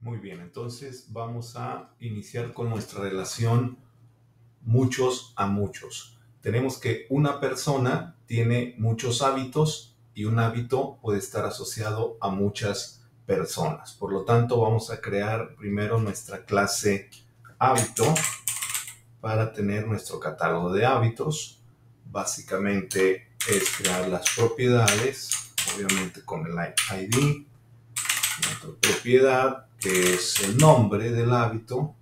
Muy bien, entonces vamos a iniciar con nuestra relación muchos a muchos. Tenemos que una persona tiene muchos hábitos y un hábito puede estar asociado a muchas personas. Por lo tanto, vamos a crear primero nuestra clase hábito para tener nuestro catálogo de hábitos. Básicamente es crear las propiedades, obviamente con el ID, nuestra propiedad que es el nombre del hábito,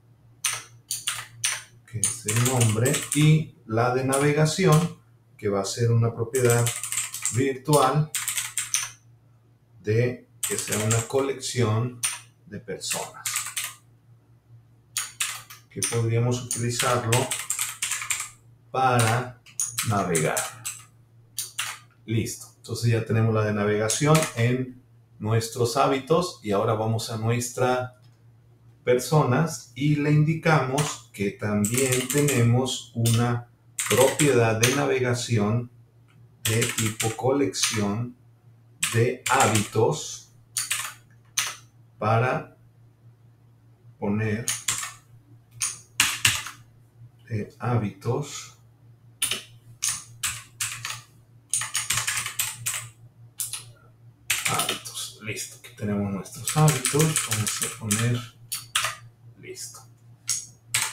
que es el nombre, y la de navegación, que va a ser una propiedad virtual de que sea una colección de personas, que podríamos utilizarlo para navegar. Listo. Entonces ya tenemos la de navegación en nuestros hábitos y ahora vamos a nuestra personas y le indicamos que también tenemos una propiedad de navegación de tipo colección de hábitos para poner hábitos. Listo, aquí tenemos nuestros hábitos. Vamos a poner listo.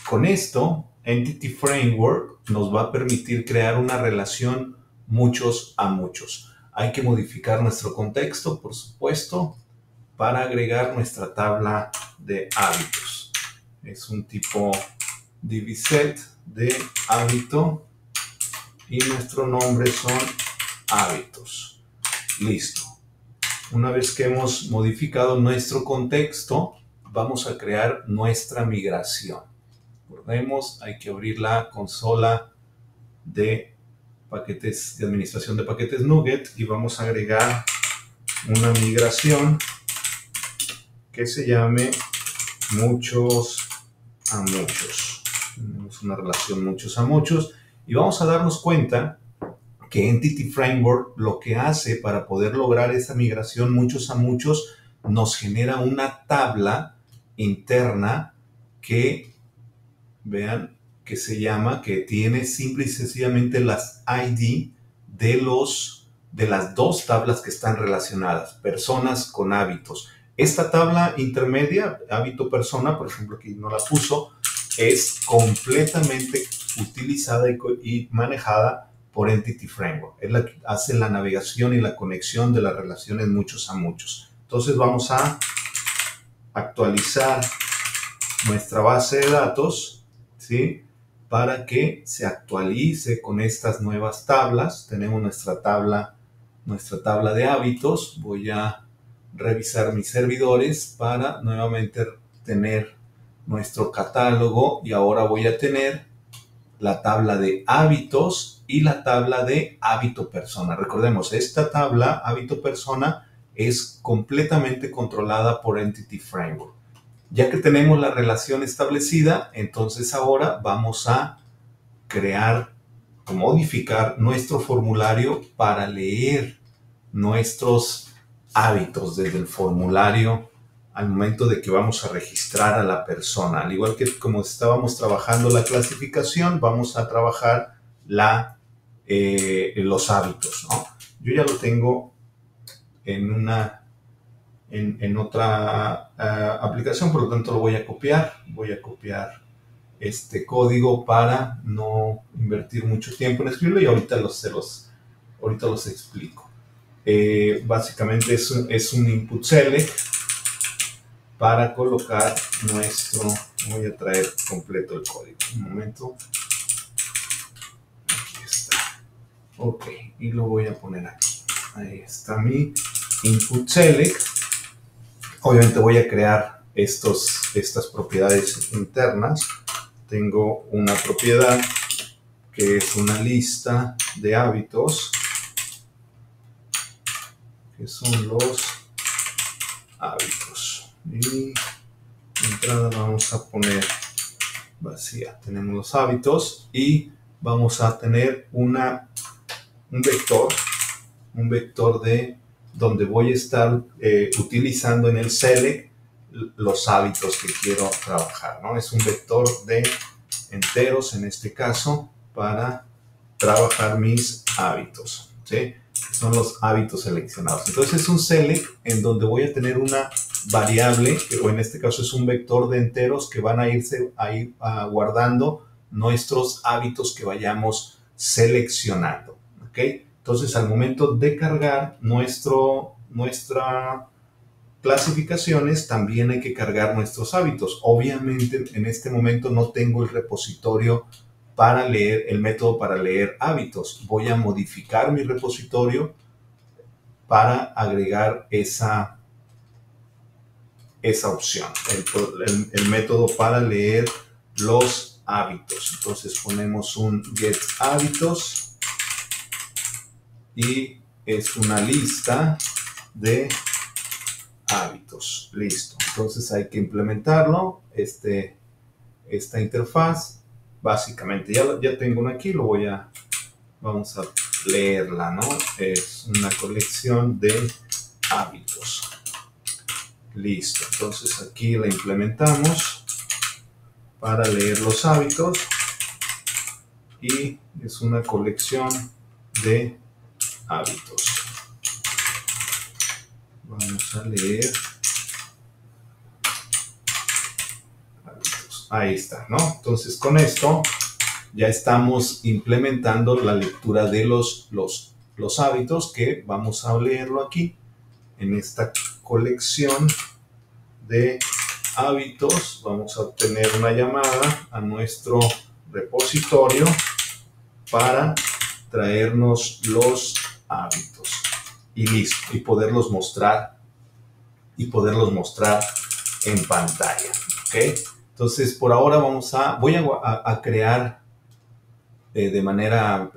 Con esto, Entity Framework nos va a permitir crear una relación muchos a muchos. Hay que modificar nuestro contexto, por supuesto, para agregar nuestra tabla de hábitos. Es un tipo diviset de hábito y nuestro nombre son hábitos. Listo. Una vez que hemos modificado nuestro contexto, vamos a crear nuestra migración. Recordemos, hay que abrir la consola de paquetes de administración de paquetes NuGet y vamos a agregar una migración que se llame muchos a muchos. Tenemos una relación muchos a muchos y vamos a darnos cuenta que Entity Framework lo que hace para poder lograr esa migración muchos a muchos nos genera una tabla interna que, vean, que se llama, que tiene simple y sencillamente las ID de las dos tablas que están relacionadas, personas con hábitos. Esta tabla intermedia, hábito persona, por ejemplo, aquí no la puso, es completamente utilizada y manejada por Entity Framework. Es la que hace la navegación y la conexión de las relaciones muchos a muchos. Entonces vamos a actualizar nuestra base de datos, ¿sí? Para que se actualice con estas nuevas tablas. Tenemos nuestra tabla de hábitos. Voy a revisar mis servidores para nuevamente tener nuestro catálogo y ahora voy a tener la tabla de hábitos y la tabla de hábito persona. Recordemos, esta tabla hábito persona es completamente controlada por Entity Framework. Ya que tenemos la relación establecida, entonces ahora vamos a crear o modificar nuestro formulario para leer nuestros hábitos desde el formulario al momento de que vamos a registrar a la persona. Al igual que como estábamos trabajando la clasificación, vamos a trabajar los hábitos, ¿no? Yo ya lo tengo en otra aplicación, por lo tanto lo voy a copiar. Voy a copiar este código para no invertir mucho tiempo en escribirlo y ahorita los explico. Básicamente es un input select para colocar nuestro, voy a traer completo el código, un momento, aquí está, ok, y lo voy a poner aquí, ahí está mi input select. Obviamente voy a crear estas propiedades internas. Tengo una propiedad que es una lista de hábitos, que son los hábitos. Y de entrada vamos a poner vacía. Tenemos los hábitos y vamos a tener un vector de donde voy a estar utilizando en el select los hábitos que quiero trabajar, ¿no? Es un vector de enteros, en este caso, para trabajar mis hábitos, ¿sí? Son los hábitos seleccionados. Entonces es un select en donde voy a tener una variable, o en este caso es un vector de enteros que van a irse guardando nuestros hábitos que vayamos seleccionando, ¿ok? Entonces al momento de cargar nuestra clasificaciones, también hay que cargar nuestros hábitos. Obviamente en este momento no tengo el repositorio para leer, el método para leer hábitos. Voy a modificar mi repositorio para agregar esa opción, el método para leer los hábitos. Entonces ponemos un get hábitos y es una lista de hábitos. Listo. Entonces hay que implementarlo. Esta interfaz, básicamente, ya tengo una aquí, vamos a leerla, ¿no? Es una colección de hábitos. Listo. Entonces aquí la implementamos para leer los hábitos y es una colección de hábitos. Vamos a leer hábitos. Ahí está, ¿no? Entonces con esto ya estamos implementando la lectura de los hábitos, que vamos a leerlo aquí en esta colección de hábitos. Vamos a obtener una llamada a nuestro repositorio para traernos los hábitos y listo, y poderlos mostrar en pantalla, ¿ok? Entonces por ahora voy a crear de manera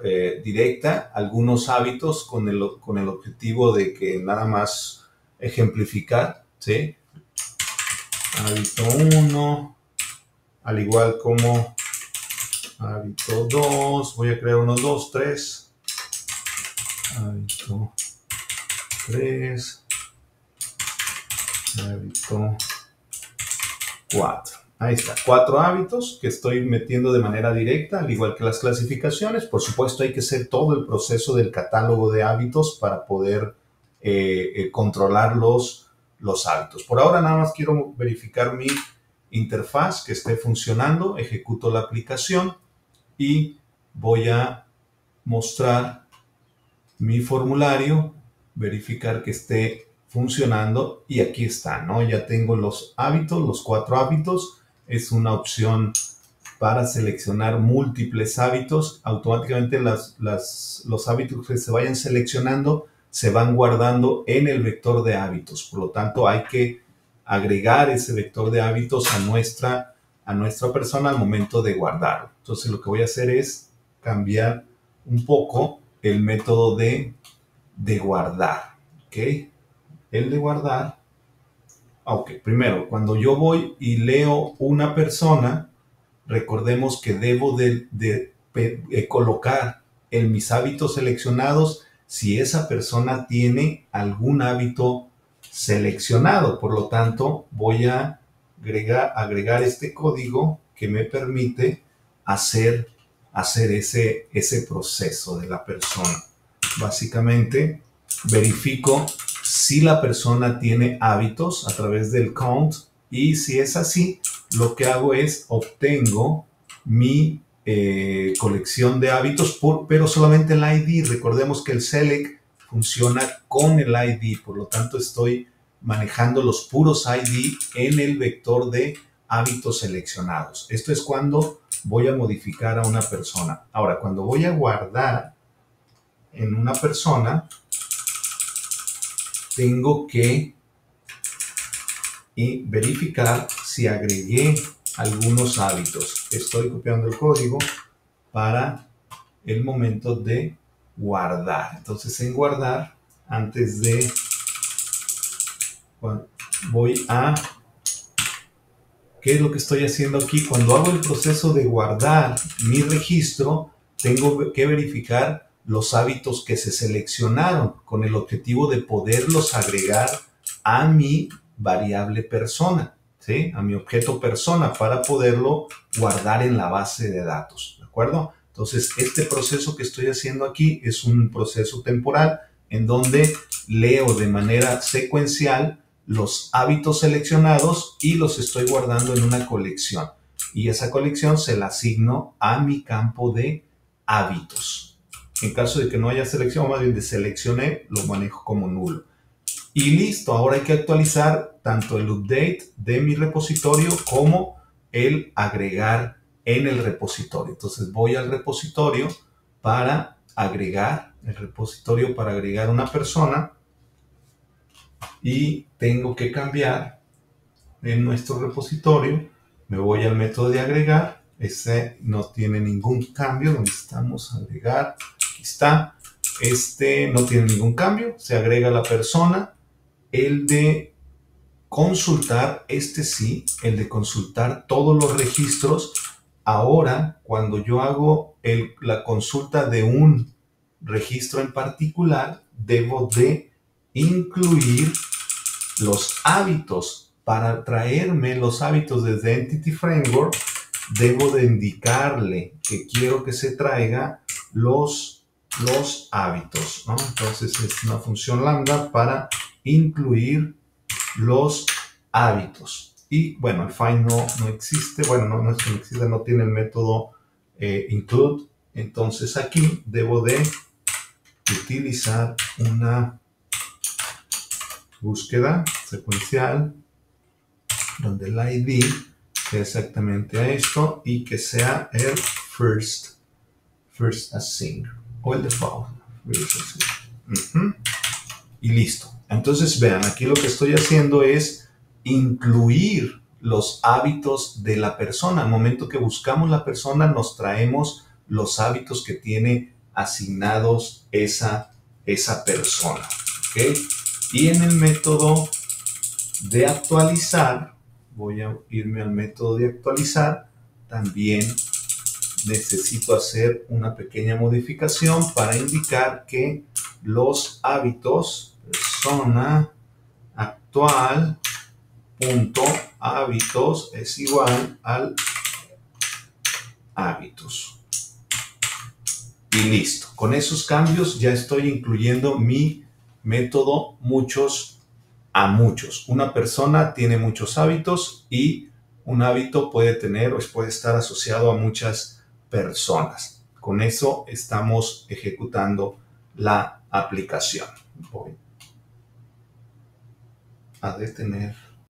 directa algunos hábitos con el objetivo de que nada más ejemplificar, ¿sí? Hábito 1, al igual como hábito 2, voy a crear 1, 2, 3, hábito 3, hábito 4. Ahí está, 4 hábitos que estoy metiendo de manera directa, al igual que las clasificaciones. Por supuesto, hay que hacer todo el proceso del catálogo de hábitos para poder controlar los hábitos. Por ahora nada más quiero verificar mi interfaz que esté funcionando. Ejecuto la aplicación y voy a mostrar mi formulario, verificar que esté funcionando y aquí está, ¿no? Ya tengo los hábitos, los 4 hábitos. Es una opción para seleccionar múltiples hábitos. Automáticamente los hábitos que se vayan seleccionando se van guardando en el vector de hábitos. Por lo tanto, hay que agregar ese vector de hábitos a nuestra persona al momento de guardarlo. Entonces, lo que voy a hacer es cambiar un poco el método de guardar, ¿ok? El de guardar. Ok, primero, cuando yo voy y leo una persona, recordemos que debo de colocar en mis hábitos seleccionados si esa persona tiene algún hábito seleccionado. Por lo tanto, voy a agregar este código que me permite hacer ese proceso de la persona. Básicamente, verifico si la persona tiene hábitos a través del count y si es así, lo que hago es obtengo mi colección de hábitos, pero solamente el ID. Recordemos que el select funciona con el ID, por lo tanto estoy manejando los puros ID en el vector de hábitos seleccionados. Esto es cuando voy a modificar a una persona. Ahora, cuando voy a guardar en una persona, tengo que verificar si agregué algunos hábitos. Estoy copiando el código para el momento de guardar. Entonces, en guardar, antes de ¿qué es lo que estoy haciendo aquí? Cuando hago el proceso de guardar mi registro, tengo que verificar los hábitos que se seleccionaron con el objetivo de poderlos agregar a mi variable persona, ¿sí? A mi objeto persona para poderlo guardar en la base de datos, ¿de acuerdo? Entonces, este proceso que estoy haciendo aquí es un proceso temporal en donde leo de manera secuencial los hábitos seleccionados y los estoy guardando en una colección. Y esa colección se la asigno a mi campo de hábitos. En caso de que no haya selección, o más bien de seleccioné, lo manejo como nulo. Y listo, ahora hay que actualizar tanto el update de mi repositorio como el agregar en el repositorio. Entonces voy al repositorio para agregar, una persona y tengo que cambiar en nuestro repositorio. Me voy al método de agregar, ese no tiene ningún cambio, donde estamos, agregar, aquí está, este no tiene ningún cambio, se agrega la persona. El de consultar, este sí, el de consultar todos los registros. Ahora, cuando yo hago la consulta de un registro en particular, debo de incluir los hábitos. Para traerme los hábitos desde Entity Framework, debo de indicarle que quiero que se traiga los hábitos, ¿no? Entonces es una función lambda para incluir los hábitos. Y bueno, el find no existe. Bueno, no es que no exista, no tiene el método include. Entonces aquí debo de utilizar una búsqueda secuencial donde el ID sea exactamente a esto y que sea el first async o el default. Y listo. Entonces vean, aquí lo que estoy haciendo es incluir los hábitos de la persona. Al momento que buscamos la persona, nos traemos los hábitos que tiene asignados esa persona. ¿Okay? Y en el método de actualizar, voy a irme al método de actualizar, también necesito hacer una pequeña modificación para indicar que los hábitos, persona actual punto hábitos es igual al hábitos. Y listo. Con esos cambios ya estoy incluyendo mi método muchos a muchos. Una persona tiene muchos hábitos y un hábito puede tener o puede estar asociado a muchas personas. Con eso estamos ejecutando la aplicación. Voy a detener